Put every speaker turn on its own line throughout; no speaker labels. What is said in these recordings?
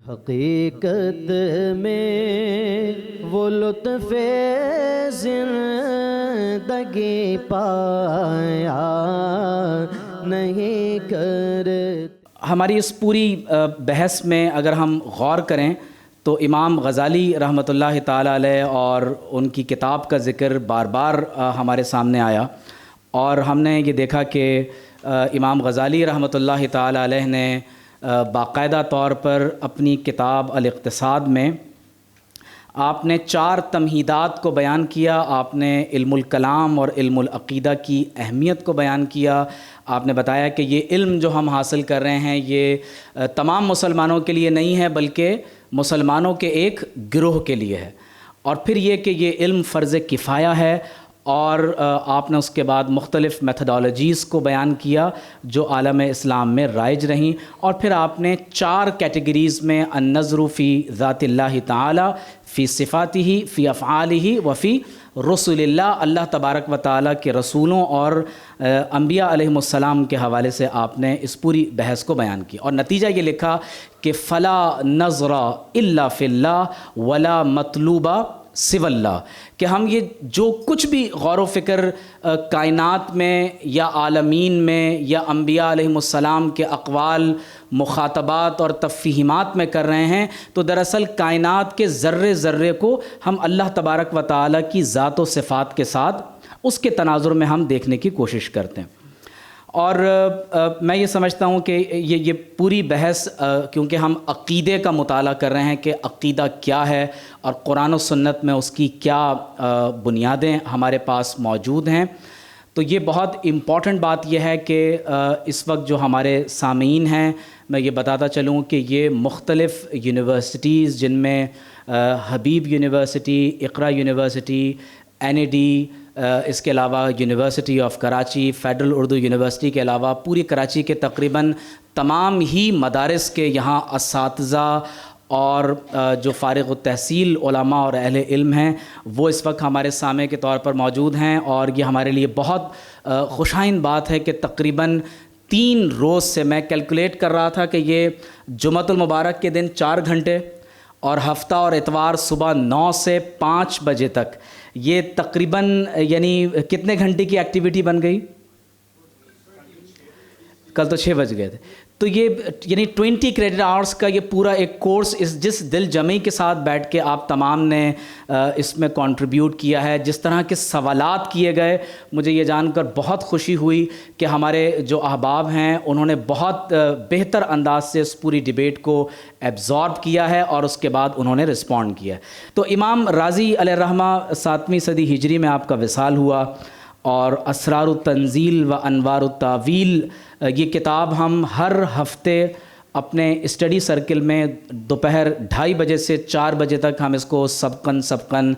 حقیقت میں وہ لطف زندگی پایا نہیں کرتے۔
ہماری اس پوری بحث میں اگر ہم غور کریں تو امام غزالی رحمۃ اللہ تعالیٰ علیہ اور ان کی کتاب کا ذکر بار بار ہمارے سامنے آیا، اور ہم نے یہ دیکھا کہ امام غزالی رحمۃ اللہ تعالیٰ علیہ نے باقاعدہ طور پر اپنی کتاب الاقتصاد میں آپ نے 4 تمہیدات کو بیان کیا۔ آپ نے علم الکلام اور علم العقیدہ کی اہمیت کو بیان کیا۔ آپ نے بتایا کہ یہ علم جو ہم حاصل کر رہے ہیں یہ تمام مسلمانوں کے لیے نہیں ہے، بلکہ مسلمانوں کے ایک گروہ کے لیے ہے، اور پھر یہ کہ یہ علم فرض کفایہ ہے۔ اور آپ نے اس کے بعد مختلف میتھڈالوجیز کو بیان کیا جو عالم اسلام میں رائج رہیں، اور پھر آپ نے 4 کیٹیگریز میں النظر فی ذات اللہ تعالی، فی صفاتہ، فی افعالہ، وفی رسول اللہ، اللہ تبارک و تعالیٰ کے رسولوں اور انبیاء علیہم السلام کے حوالے سے آپ نے اس پوری بحث کو بیان کی، اور نتیجہ یہ لکھا کہ فلا نظر الا فی اللہ ولا مطلوبہ سوی اللہ، کہ ہم یہ جو کچھ بھی غور و فکر کائنات میں یا عالمین میں یا انبیاء علیہم السلام کے اقوال، مخاطبات اور تفہیمات میں کر رہے ہیں، تو دراصل کائنات کے ذرے ذرے کو ہم اللہ تبارک و تعالیٰ کی ذات و صفات کے ساتھ اس کے تناظر میں ہم دیکھنے کی کوشش کرتے ہیں۔ اور میں یہ سمجھتا ہوں کہ یہ پوری بحث کیونکہ ہم عقیدے کا مطالعہ کر رہے ہیں کہ عقیدہ کیا ہے اور قرآن و سنت میں اس کی کیا بنیادیں ہمارے پاس موجود ہیں، تو یہ بہت امپورٹنٹ بات یہ ہے کہ اس وقت جو ہمارے سامعین ہیں، میں یہ بتاتا چلوں کہ یہ مختلف یونیورسٹیز جن میں حبیب یونیورسٹی، اقرا یونیورسٹی، NAD، اس کے علاوہ university of Karachi, federal Urdu university کے علاوہ پوری کراچی کے تقریباً تمام ہی مدارس کے یہاں اساتذہ اور جو فارغ التحصیل علماء اور اہل علم ہیں وہ اس وقت ہمارے سامع کے طور پر موجود ہیں، اور یہ ہمارے لیے بہت خوشائن بات ہے کہ تقریباً 3 روز سے میں کیلکولیٹ کر رہا تھا کہ یہ جمعۃ المبارک کے دن 4 گھنٹے اور ہفتہ اور اتوار صبح 9 سے 5 بجے تک، یہ تقریباً یعنی کتنے گھنٹے کی ایکٹیویٹی بن گئی؟ کل تو 6 بج گئے تھے، تو یہ یعنی 20 کریڈٹ آورس کا یہ پورا ایک کورس جس دل جمعی کے ساتھ بیٹھ کے آپ تمام نے اس میں کنٹریبیوٹ کیا ہے، جس طرح کے سوالات کیے گئے، مجھے یہ جان کر بہت خوشی ہوئی کہ ہمارے جو احباب ہیں انہوں نے بہت بہتر انداز سے اس پوری ڈیبیٹ کو ایبزارب کیا ہے اور اس کے بعد انہوں نے رسپونڈ کیا ہے۔ تو امام رازی علیہ الرحمہ 7ویں صدی ہجری میں آپ کا وصال ہوا، اور اسرار التنزیل و انوار التاویل یہ کتاب ہم ہر ہفتے اپنے اسٹڈی سرکل میں دوپہر 2:30 بجے سے 4 بجے تک ہم اس کو سبقاً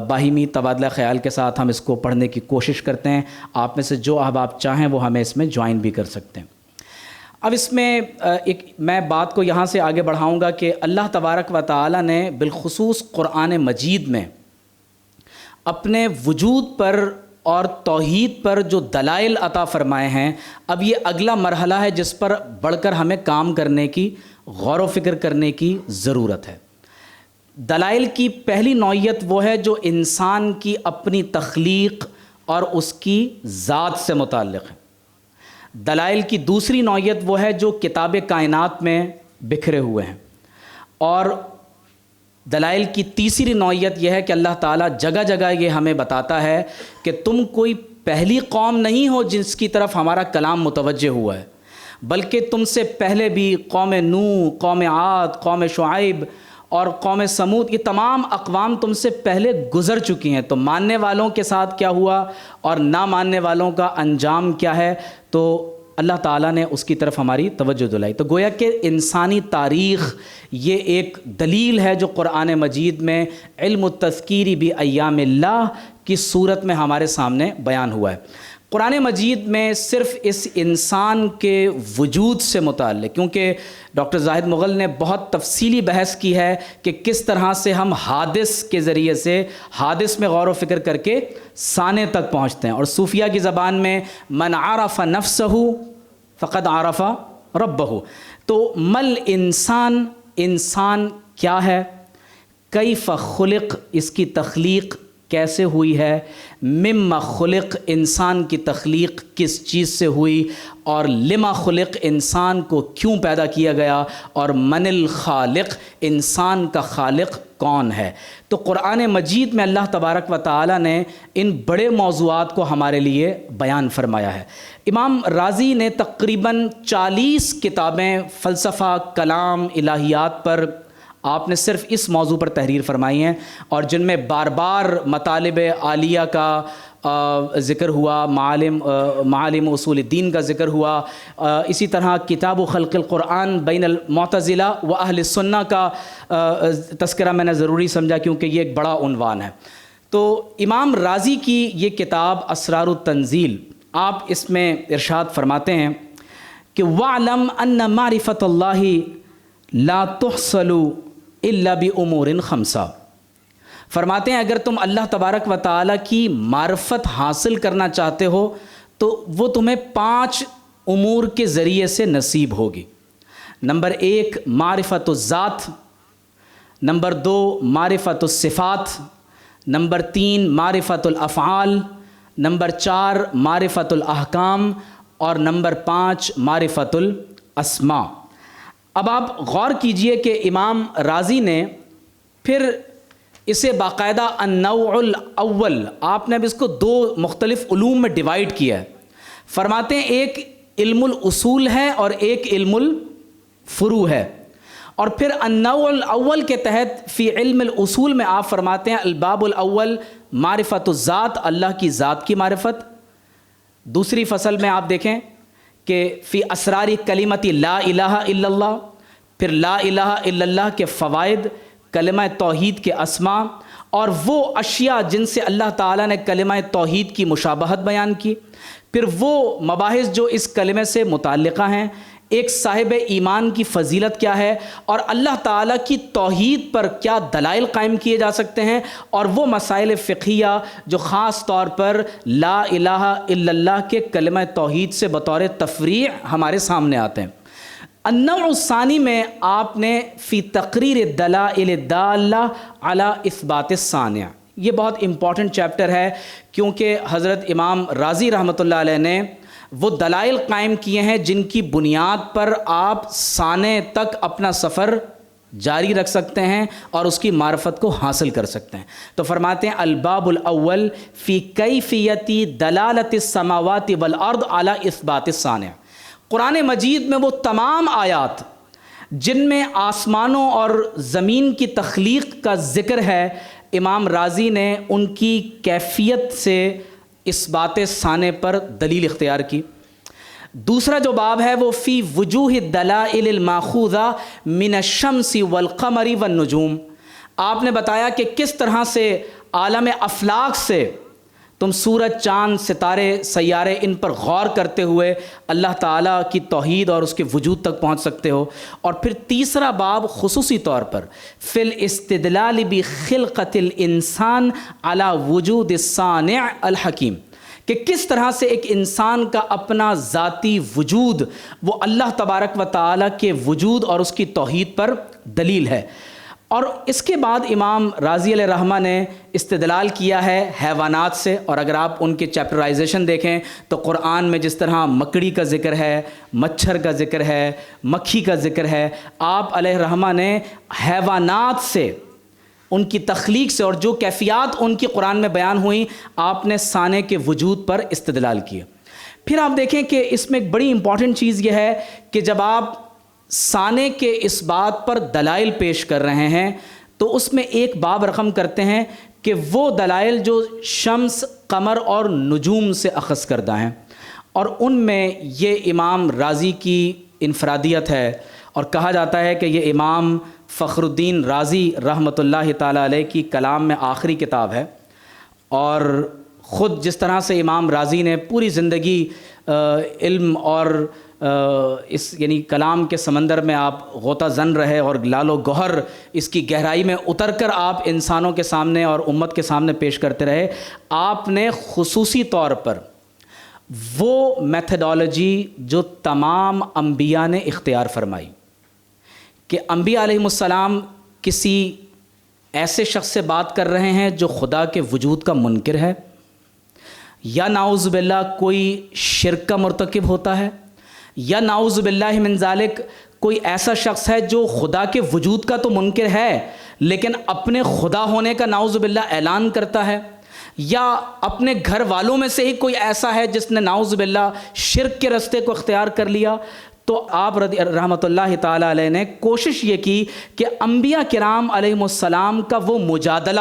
باہمی تبادلہ خیال کے ساتھ ہم اس کو پڑھنے کی کوشش کرتے ہیں۔ آپ میں سے جو احباب چاہیں وہ ہمیں اس میں جوائن بھی کر سکتے ہیں۔ اب اس میں میں بات کو یہاں سے آگے بڑھاؤں گا کہ اللہ تبارک و تعالی نے بالخصوص قرآن مجید میں اپنے وجود پر اور توحید پر جو دلائل عطا فرمائے ہیں، اب یہ اگلا مرحلہ ہے جس پر بڑھ کر ہمیں کام کرنے کی، غور و فکر کرنے کی ضرورت ہے۔ دلائل کی پہلی نوعیت وہ ہے جو انسان کی اپنی تخلیق اور اس کی ذات سے متعلق ہے۔ دلائل کی دوسری نوعیت وہ ہے جو کتاب کائنات میں بکھرے ہوئے ہیں، اور دلائل کی تیسری نوعیت یہ ہے کہ اللہ تعالیٰ جگہ جگہ یہ ہمیں بتاتا ہے کہ تم کوئی پہلی قوم نہیں ہو جس کی طرف ہمارا کلام متوجہ ہوا ہے، بلکہ تم سے پہلے بھی قوم نوح، قوم عاد، قوم شعیب اور قوم سمود، یہ تمام اقوام تم سے پہلے گزر چکی ہیں۔ تو ماننے والوں کے ساتھ کیا ہوا اور نہ ماننے والوں کا انجام کیا ہے، تو اللہ تعالیٰ نے اس کی طرف ہماری توجہ دلائی۔ تو گویا کہ انسانی تاریخ یہ ایک دلیل ہے جو قرآن مجید میں علم التذکیر بایام اللہ کی صورت میں ہمارے سامنے بیان ہوا ہے۔ قرآن مجید میں صرف اس انسان کے وجود سے متعلق، کیونکہ ڈاکٹر زاہد مغل نے بہت تفصیلی بحث کی ہے کہ کس طرح سے ہم حادث کے ذریعے سے حادث میں غور و فکر کر کے سانے تک پہنچتے ہیں، اور صوفیہ کی زبان میں من عرف نفسہ فقد عرف ربہ، تو مل انسان انسان کیا ہے، کیف خلق اس کی تخلیق کیسے ہوئی ہے، مما خلق انسان کی تخلیق کس چیز سے ہوئی، اور لما خلق انسان کو کیوں پیدا کیا گیا، اور من الخالق انسان کا خالق کون ہے۔ تو قرآن مجید میں اللہ تبارک و تعالی نے ان بڑے موضوعات کو ہمارے لیے بیان فرمایا ہے۔ امام رازی نے تقریباً 40 کتابیں فلسفہ، کلام، الہیات پر آپ نے صرف اس موضوع پر تحریر فرمائی ہیں، اور جن میں بار بار مطالب عالیہ کا ذکر ہوا، معالم اصول الدین کا ذکر ہوا، اسی طرح کتاب خلق القرآن بین المعتزلہ و اہل السنہ کا تذکرہ میں نے ضروری سمجھا کیونکہ یہ ایک بڑا عنوان ہے۔ تو امام رازی کی یہ کتاب اسرار التنزیل، آپ اس میں ارشاد فرماتے ہیں کہ وَاعْلَمْ أَنَّ مَعْرِفَةَ اللَّهِ لَا تُحْصَلُ إِلَّا بِأُمُورٍ خَمْسَةٍ، فرماتے ہیں اگر تم اللہ تبارک و تعالیٰ کی معرفت حاصل کرنا چاہتے ہو تو وہ تمہیں 5 امور کے ذریعے سے نصیب ہوگی۔ نمبر 1 معرفت الذات، نمبر 2 معرفت الصفات، نمبر 3 معرفت الافعال، نمبر 4 معرفت الاحکام، اور نمبر 5 معرفت الاسماء۔ اب آپ غور کیجئے کہ امام رازی نے پھر اسے باقاعدہ النوع الاول، آپ نے اب اس کو 2 مختلف علوم میں ڈیوائیڈ کیا ہے۔ فرماتے ہیں ایک علم الاصول ہے اور ایک علم الفروع ہے، اور پھر النوع الاول کے تحت فی علم الاصول میں آپ فرماتے ہیں الباب الاول معرفت الذات، اللہ کی ذات کی معرفت۔ دوسری فصل میں آپ دیکھیں کہ فی اسرار کلمت لا الہ الا اللہ، پھر لا الہ الا اللہ کے فوائد، کلمہ توحید کے اسماء، اور وہ اشیاء جن سے اللہ تعالیٰ نے کلمہ توحید کی مشابہت بیان کی، پھر وہ مباحث جو اس کلمے سے متعلقہ ہیں، ایک صاحب ایمان کی فضیلت کیا ہے، اور اللہ تعالیٰ کی توحید پر کیا دلائل قائم کیے جا سکتے ہیں، اور وہ مسائل فقہیہ جو خاص طور پر لا الہ الا اللہ کے کلمہ توحید سے بطور تفریع ہمارے سامنے آتے ہیں۔ النوع الثانی میں آپ نے فی تقریر الدلائل الدالہ علی اثبات الصانع، یہ بہت امپورٹنٹ چیپٹر ہے کیونکہ حضرت امام رازی رحمۃ اللہ علیہ نے وہ دلائل قائم کیے ہیں جن کی بنیاد پر آپ صانع تک اپنا سفر جاری رکھ سکتے ہیں اور اس کی معرفت کو حاصل کر سکتے ہیں۔ تو فرماتے ہیں الباب الاول فی کیفیت دلالت السماوات والارض علی اثبات الصانع، قرآن مجید میں وہ تمام آیات جن میں آسمانوں اور زمین کی تخلیق کا ذکر ہے، امام رازی نے ان کی کیفیت سے اثبات صانع پر دلیل اختیار کی۔ دوسرا جو باب ہے وہ فی وجوہ الدلائل الماخوذہ من الشمس والقمر والنجوم، آپ نے بتایا کہ کس طرح سے عالم افلاک سے تم سورج، چاند، ستارے، سیارے، ان پر غور کرتے ہوئے اللہ تعالیٰ کی توحید اور اس کے وجود تک پہنچ سکتے ہو۔ اور پھر تیسرا باب خصوصی طور پر فی الاستدلال بخلقۃ الانسان علی وجود الصانع الحکیم، کہ کس طرح سے ایک انسان کا اپنا ذاتی وجود وہ اللہ تبارک و تعالیٰ کے وجود اور اس کی توحید پر دلیل ہے۔ اور اس کے بعد امام رازی علیہ رحمہ نے استدلال کیا ہے حیوانات سے، اور اگر آپ ان کے چیپٹرائزیشن دیکھیں تو قرآن میں جس طرح مکڑی کا ذکر ہے، مچھر کا ذکر ہے، مکھی کا ذکر ہے، آپ علیہ رحمہ نے حیوانات سے، ان کی تخلیق سے اور جو کیفیات ان کی قرآن میں بیان ہوئیں، آپ نے صانع کے وجود پر استدلال کیا۔ پھر آپ دیکھیں کہ اس میں ایک بڑی امپورٹنٹ چیز یہ ہے کہ جب آپ صانع کے اس بات پر دلائل پیش کر رہے ہیں تو اس میں ایک باب رقم کرتے ہیں کہ وہ دلائل جو شمس، قمر اور نجوم سے اخذ کردہ ہیں، اور ان میں یہ امام رازی کی انفرادیت ہے، اور کہا جاتا ہے کہ یہ امام فخر الدین رازی رحمۃ اللہ تعالیٰ علیہ کی کلام میں آخری کتاب ہے۔ اور خود جس طرح سے امام رازی نے پوری زندگی علم اور اس یعنی کلام کے سمندر میں آپ غوطہ زن رہے اور لال و گوہر اس کی گہرائی میں اتر کر آپ انسانوں کے سامنے اور امت کے سامنے پیش کرتے رہے، آپ نے خصوصی طور پر وہ میتھڈالوجی جو تمام انبیاء نے اختیار فرمائی کہ انبیاء علیہم السلام کسی ایسے شخص سے بات کر رہے ہیں جو خدا کے وجود کا منکر ہے، یا نعوذ باللہ کوئی شرک کا مرتکب ہوتا ہے، یا نعوذ باللہ من ذالک کوئی ایسا شخص ہے جو خدا کے وجود کا تو منکر ہے لیکن اپنے خدا ہونے کا نعوذ باللہ اعلان کرتا ہے، یا اپنے گھر والوں میں سے ہی کوئی ایسا ہے جس نے نعوذ باللہ شرک کے راستے کو اختیار کر لیا. تو آپ رحمۃ اللہ تعالیٰ علیہ نے کوشش یہ کی کہ انبیاء کرام علیہم السلام کا وہ مجادلہ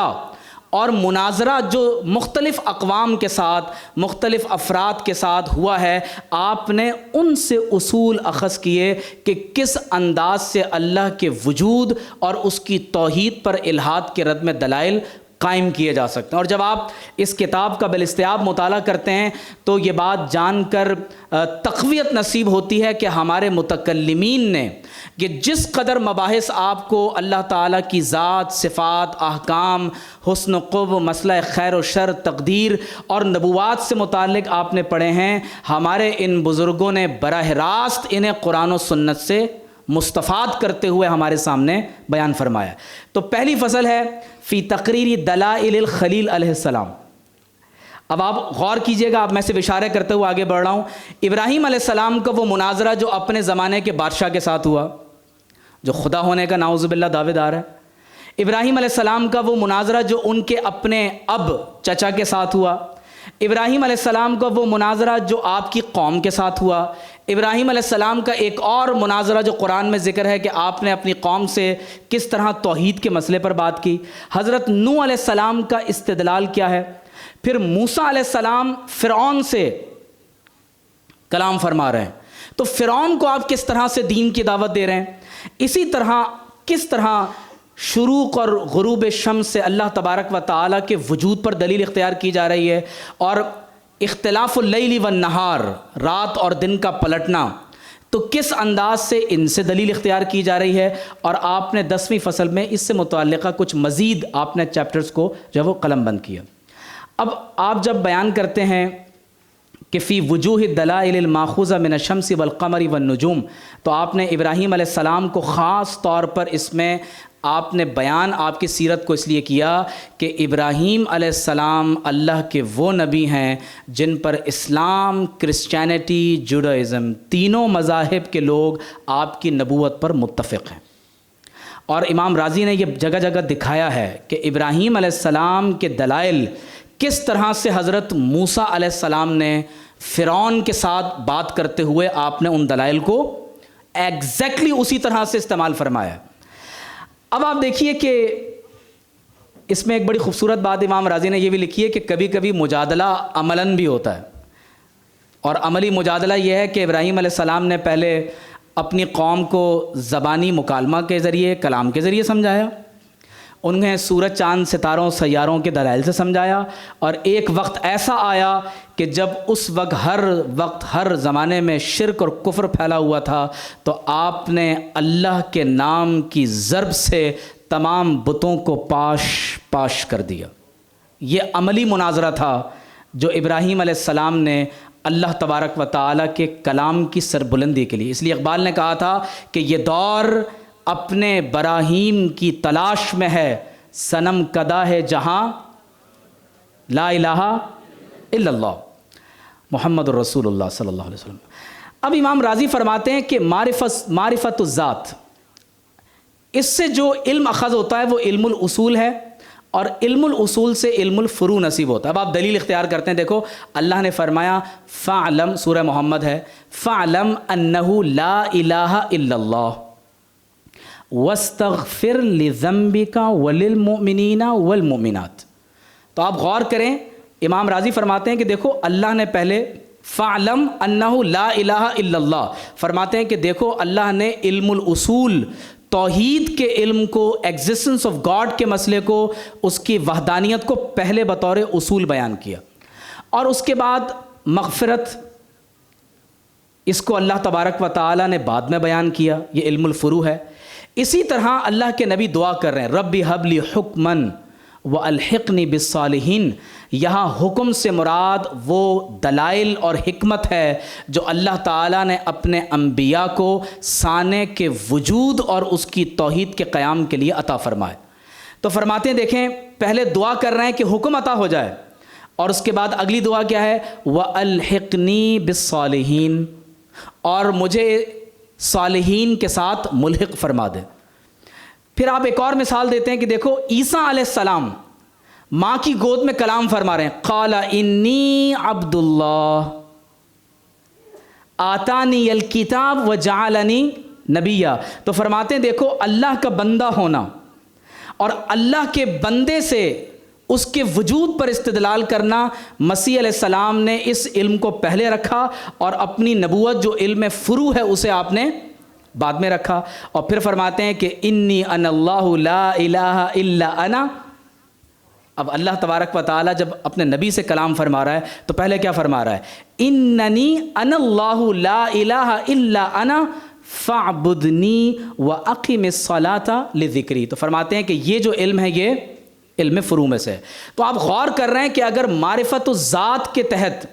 اور مناظرہ جو مختلف اقوام کے ساتھ، مختلف افراد کے ساتھ ہوا ہے، آپ نے ان سے اصول اخذ کیے کہ کس انداز سے اللہ کے وجود اور اس کی توحید پر الحاد کے رد میں دلائل قائم کیے جا سکتے ہیں. اور جب آپ اس کتاب کا بالاستیاب مطالعہ کرتے ہیں تو یہ بات جان کر تقویت نصیب ہوتی ہے کہ ہمارے متکلمین نے کہ جس قدر مباحث آپ کو اللہ تعالیٰ کی ذات، صفات، احکام، حسن و قب، مسئلہ خیر و شر، تقدیر اور نبوات سے متعلق آپ نے پڑھے ہیں، ہمارے ان بزرگوں نے براہ راست انہیں قرآن و سنت سے مستفاد کرتے ہوئے ہمارے سامنے بیان فرمایا. تو پہلی فصل ہے فی تقریر دلائل الخلیل علیہ السلام. اب آپ غور کیجئے گا، اب میں سے اشارے کرتے ہوئے آگے بڑھ رہا ہوں. ابراہیم علیہ السلام کا وہ مناظرہ جو اپنے زمانے کے بادشاہ کے ساتھ ہوا جو خدا ہونے کا نعوذ باللہ دعوے دار ہے. ابراہیم علیہ السلام کا وہ مناظرہ جو ان کے اپنے اب چچا کے ساتھ ہوا. ابراہیم علیہ السلام کا وہ مناظرہ جو آپ کی قوم کے ساتھ ہوا. ابراہیم علیہ السلام کا ایک اور مناظرہ جو قرآن میں ذکر ہے کہ آپ نے اپنی قوم سے کس طرح توحید کے مسئلے پر بات کی. حضرت نوح علیہ السلام کا استدلال کیا ہے. پھر موسیٰ علیہ السلام فرعون سے کلام فرما رہے ہیں، تو فرعون کو آپ کس طرح سے دین کی دعوت دے رہے ہیں. اسی طرح کس طرح شروق اور غروب شمس سے اللہ تبارک و تعالیٰ کے وجود پر دلیل اختیار کی جا رہی ہے، اور اختلاف اللیل والنہار، رات اور دن کا پلٹنا، تو کس انداز سے ان سے دلیل اختیار کی جا رہی ہے. اور آپ نے 10ویں فصل میں اس سے متعلقہ کچھ مزید آپ نے چیپٹرز کو جو ہے وہ قلم بند کیا. اب آپ جب بیان کرتے ہیں کہ فی وجوہ الدلائل الماخوذہ من الشمس والقمر والنجوم، تو آپ نے ابراہیم علیہ السلام کو خاص طور پر اس میں آپ نے بیان آپ کی سیرت کو اس لیے کیا کہ ابراہیم علیہ السلام اللہ کے وہ نبی ہیں جن پر اسلام، کرسچینٹی، جوڈائزم تینوں مذاہب کے لوگ آپ کی نبوت پر متفق ہیں. اور امام رازی نے یہ جگہ جگہ دکھایا ہے کہ ابراہیم علیہ السلام کے دلائل کس طرح سے حضرت موسیٰ علیہ السلام نے فرعون کے ساتھ بات کرتے ہوئے آپ نے ان دلائل کو ایگزیکٹلی اسی طرح سے استعمال فرمایا. اب آپ دیکھیے کہ اس میں ایک بڑی خوبصورت بات امام رازی نے یہ بھی لکھی ہے کہ کبھی کبھی مجادلہ عملاً بھی ہوتا ہے، اور عملی مجادلہ یہ ہے کہ ابراہیم علیہ السلام نے پہلے اپنی قوم کو زبانی مکالمہ کے ذریعے، کلام کے ذریعے سمجھایا، انہیں سورج، چاند، ستاروں، سیاروں کے دلائل سے سمجھایا. اور ایک وقت ایسا آیا کہ جب اس وقت ہر زمانے میں شرک اور کفر پھیلا ہوا تھا، تو آپ نے اللہ کے نام کی ضرب سے تمام بتوں کو پاش کر دیا. یہ عملی مناظرہ تھا جو ابراہیم علیہ السلام نے اللہ تبارک و تعالیٰ کے کلام کی سربلندی کے لیے. اس لیے اقبال نے کہا تھا کہ یہ دور اپنے براہیم کی تلاش میں ہے، صنم کدا ہے جہاں لا الہ الا اللہ محمد الرسول اللہ صلی اللہ علیہ وسلم. اب امام رازی فرماتے ہیں کہ معرفت الذات، اس سے جو علم اخذ ہوتا ہے وہ علم الاصول ہے، اور علم الاصول سے علم الفروع نصیب ہوتا ہے. اب آپ دلیل اختیار کرتے ہیں. دیکھو اللہ نے فرمایا فَعْلَمْ، سورہ محمد ہے، فَعْلَمْ أَنَّهُ لَا إِلَٰهَ إِلَّا اللَّهُ وَاسْتَغْفِرْ لِذَنْبِكَ وَلِلْمُؤْمِنِينَ وَالْمُؤْمِنَاتِ. تو آپ غور کریں، امام رازی فرماتے ہیں کہ دیکھو اللہ نے پہلے فَعْلَمْ أَنَّهُ لَا إِلَٰهَ إِلَّا اللَّهُ فرماتے ہیں کہ دیکھو اللہ نے علم الاصول، توحید کے علم کو، ایگزسٹنس آف گاڈ کے مسئلے کو، اس کی وحدانیت کو پہلے بطور اصول بیان کیا، اور اس کے بعد مغفرت، اس کو اللہ تبارک و تعالیٰ نے بعد میں بیان کیا، یہ علم الفروع ہے. اسی طرح اللہ کے نبی دعا کر رہے ہیں ربی حب لی حکمن وَأَلْحِقْنِي بِالصَّالِحِينَ، یہاں حکم سے مراد وہ دلائل اور حکمت ہے جو اللہ تعالیٰ نے اپنے انبیاء کو سانے کے وجود اور اس کی توحید کے قیام کے لیے عطا فرمائے۔ تو فرماتے ہیں دیکھیں پہلے دعا کر رہے ہیں کہ حکم عطا ہو جائے، اور اس کے بعد اگلی دعا کیا ہے؟ وَأَلْحِقْنِي بِالصَّالِحِينَ، اور مجھے صالحین کے ساتھ ملحق فرما دے۔ پھر آپ ایک اور مثال دیتے ہیں کہ دیکھو عیسیٰ علیہ السلام ماں کی گود میں کلام فرما رہے ہیں، قال انی عبد اللہ آتانی الکتاب وجعلنی نبیا۔ تو فرماتے ہیں دیکھو اللہ کا بندہ ہونا اور اللہ کے بندے سے اس کے وجود پر استدلال کرنا، مسیح علیہ السلام نے اس علم کو پہلے رکھا اور اپنی نبوت جو علم فروع ہے اسے آپ نے بعد میں رکھا۔ اور پھر فرماتے ہیں کہ انی انا اللہ لا الہ الا انا۔ اب اللہ تبارک و تعالیٰ جب اپنے نبی سے کلام فرما رہا ہے تو پہلے کیا فرما رہا ہے؟ اننی انا اللہ لا الہ الا انا فاعبدنی واقم الصلاۃ لذکری۔ تو فرماتے ہیں کہ یہ جو علم ہے یہ علم فروع میں سے ہے۔ تو آپ غور کر رہے ہیں کہ اگر معرفت الذات کے تحت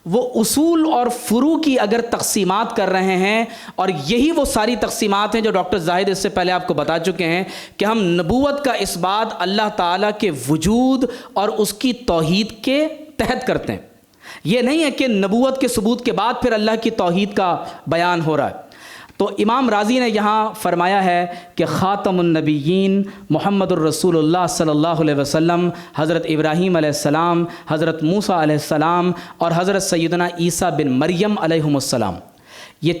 وہ اصول اور فروع کی اگر تقسیمات کر رہے ہیں، اور یہی وہ ساری تقسیمات ہیں جو ڈاکٹر زاہد اس سے پہلے آپ کو بتا چکے ہیں کہ ہم نبوت کا اس بات اللہ تعالیٰ کے وجود اور اس کی توحید کے تحت کرتے ہیں۔ یہ نہیں ہے کہ نبوت کے ثبوت کے بعد پھر اللہ کی توحید کا بیان ہو رہا ہے۔ تو امام رازی نے یہاں فرمایا ہے کہ خاتم النبیین محمد الرسول اللہ صلی اللہ علیہ وسلم، حضرت ابراہیم علیہ السلام، حضرت موسیٰ علیہ السلام اور حضرت سیدنا عیسیٰ بن مریم علیہم السلام، یہ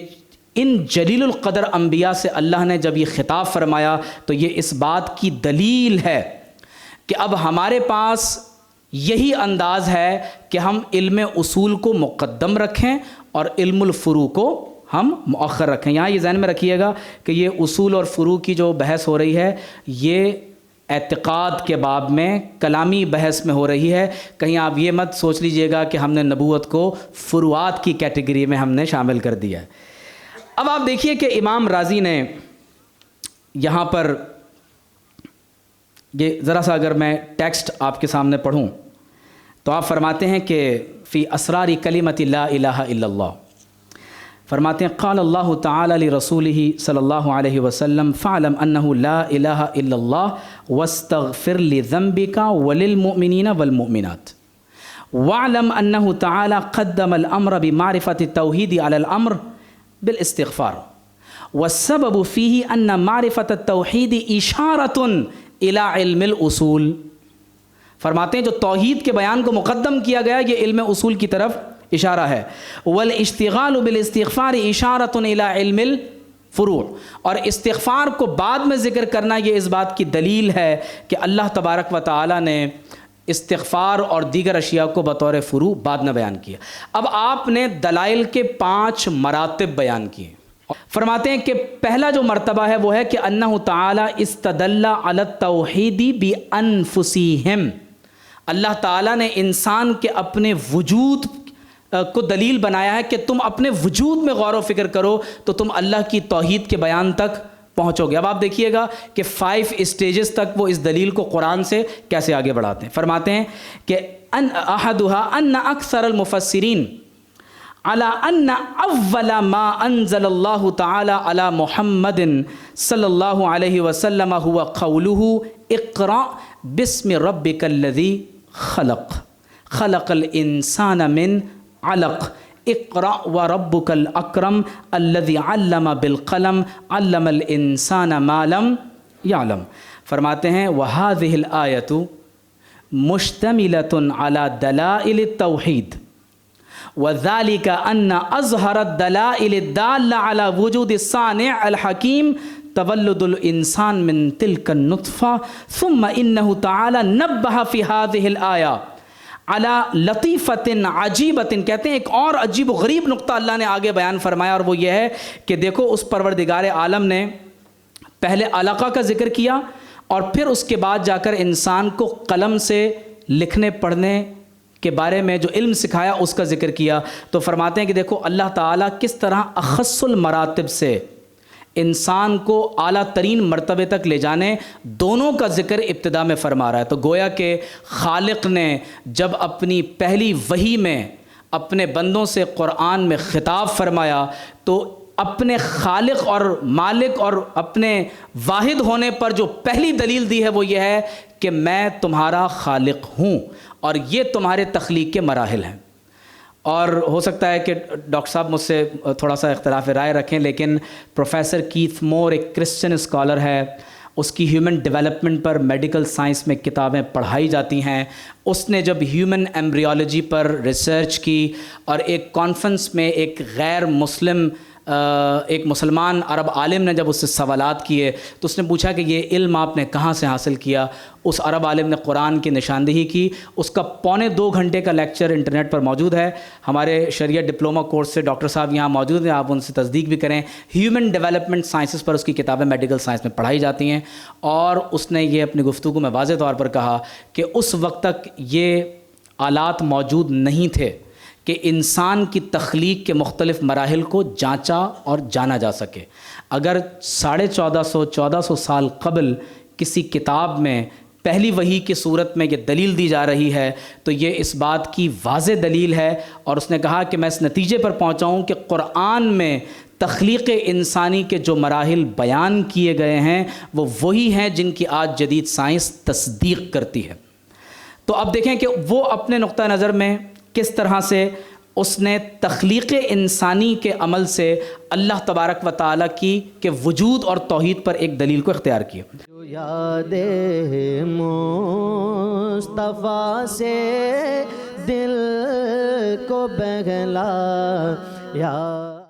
ان جلیل القدر انبیاء سے اللہ نے جب یہ خطاب فرمایا تو یہ اس بات کی دلیل ہے کہ اب ہمارے پاس یہی انداز ہے کہ ہم علم اصول کو مقدم رکھیں اور علم الفروع کو ہم مؤخر رکھیں۔ یہاں یہ ذہن میں رکھیے گا کہ یہ اصول اور فروع کی جو بحث ہو رہی ہے یہ اعتقاد کے باب میں کلامی بحث میں ہو رہی ہے۔ کہیں آپ یہ مت سوچ لیجئے گا کہ ہم نے نبوت کو فروعات کی کیٹیگری میں ہم نے شامل کر دیا ہے۔ اب آپ دیکھیے کہ امام رازی نے یہاں پر یہ ذرا سا اگر میں ٹیکسٹ آپ کے سامنے پڑھوں تو آپ فرماتے ہیں کہ فی اسرار کلمۃ لا الہ الا اللہ، فرماتے ہیں قال اللہ تعالی لرسولہ صلی اللہ علیہ وسلم فاعلم انہ لا الہ الا اللہ واستغفر لذنبک وللمؤمنین والمؤمنات واعلم انہ تعالی قدم الامر بمعرفۃ التوحید علی الامر بالاستغفار والسبب فیہ ان معرفۃ التوحید اشارۃ الی علم الاصول۔ فرماتے ہیں جو توحید کے بیان کو مقدم کیا گیا یہ علم اصول کی طرف اشارہ ہے، والاشتغال بالاستغفار اشارۃ الی علم الفروع، اور استغفار کو بعد میں ذکر کرنا یہ اس بات کی دلیل ہے کہ اللہ تبارک و تعالی نے استغفار اور دیگر اشیاء کو بطور فروع بعد میں بیان کیا۔ اب آپ نے دلائل کے 5 مراتب بیان کیے۔ فرماتے ہیں کہ پہلا جو مرتبہ ہے وہ ہے کہ انہ تعالی استدل علی التوحید بانفسہم، اللہ تعالیٰ نے انسان کے اپنے وجود کو دلیل بنایا ہے کہ تم اپنے وجود میں غور و فکر کرو تو تم اللہ کی توحید کے بیان تک پہنچو گے۔ اب آپ دیکھیے گا کہ 5 اسٹیجز تک وہ اس دلیل کو قرآن سے کیسے آگے بڑھاتے ہیں۔ فرماتے ہیں کہ احدها ان اکثر المفسرین على ان اول ما انزل اللہ تعالی علی محمد صلی اللہ علیہ وسلم هو قوله اقرأ بسم ربک الذی خلق خلق الانسان من علق اقرأ وربک الاکرم الذی علم بالقلم علم الانسان ما لم يعلم۔ فرماتے ہیں وهذه الآیۃ مشتملۃ علی دلائل التوحید وذلك ان اظہر الدلائل الدالة على وجود الصانع الحکیم تولد الانسان من تلك النطفة ثم انه تعالی نبہ في هذه الآیہ على لطیفة عجیبة۔ کہتے ہیں ایک اور عجیب و غریب نقطہ اللہ نے آگے بیان فرمایا اور وہ یہ ہے کہ دیکھو اس پروردگار عالم نے پہلے علقہ کا ذکر کیا اور پھر اس کے بعد جا کر انسان کو قلم سے لکھنے پڑھنے کے بارے میں جو علم سکھایا اس کا ذکر کیا۔ تو فرماتے ہیں کہ دیکھو اللہ تعالیٰ کس طرح اخص المراتب سے انسان کو اعلیٰ ترین مرتبے تک لے جانے، دونوں کا ذکر ابتدا میں فرما رہا ہے۔ تو گویا کہ خالق نے جب اپنی پہلی وحی میں اپنے بندوں سے قرآن میں خطاب فرمایا تو اپنے خالق اور مالک اور اپنے واحد ہونے پر جو پہلی دلیل دی ہے وہ یہ ہے کہ میں تمہارا خالق ہوں اور یہ تمہارے تخلیق کے مراحل ہیں۔ اور ہو سکتا ہے کہ ڈاکٹر صاحب مجھ سے تھوڑا سا اختلاف رائے رکھیں، لیکن پروفیسر کیتھ مور ایک کرسچن اسکالر ہے، اس کی ہیومن ڈیولپمنٹ پر میڈیکل سائنس میں کتابیں پڑھائی جاتی ہیں۔ اس نے جب ہیومن ایمبریولوجی پر ریسرچ کی اور ایک کانفرنس میں ایک غیر مسلم ایک مسلمان عرب عالم نے جب اس سے سوالات کیے تو اس نے پوچھا کہ یہ علم آپ نے کہاں سے حاصل کیا؟ اس عرب عالم نے قرآن کی نشاندہی کی۔ اس کا 2.25 گھنٹے کا لیکچر انٹرنیٹ پر موجود ہے، ہمارے شریعت ڈپلومہ کورس سے ڈاکٹر صاحب یہاں موجود ہیں، آپ ان سے تصدیق بھی کریں۔ ہیومن ڈیولپمنٹ سائنسز پر اس کی کتابیں میڈیکل سائنس میں پڑھائی جاتی ہیں، اور اس نے یہ اپنی گفتگو میں واضح طور پر کہا کہ اس وقت تک یہ آلات موجود نہیں تھے کہ انسان کی تخلیق کے مختلف مراحل کو جانچا اور جانا جا سکے۔ اگر 1450 سال قبل کسی کتاب میں پہلی وحی کی صورت میں یہ دلیل دی جا رہی ہے تو یہ اس بات کی واضح دلیل ہے، اور اس نے کہا کہ میں اس نتیجے پر پہنچا ہوں کہ قرآن میں تخلیق انسانی کے جو مراحل بیان کیے گئے ہیں وہ وہی ہیں جن کی آج جدید سائنس تصدیق کرتی ہے۔ تو اب دیکھیں کہ وہ اپنے نقطہ نظر میں کس طرح سے اس نے تخلیق انسانی کے عمل سے اللہ تبارک و تعالیٰ کی کہ وجود اور توحید پر ایک دلیل کو اختیار کیا۔
جو یاد مصطفیٰ سے دل کو بہلا یا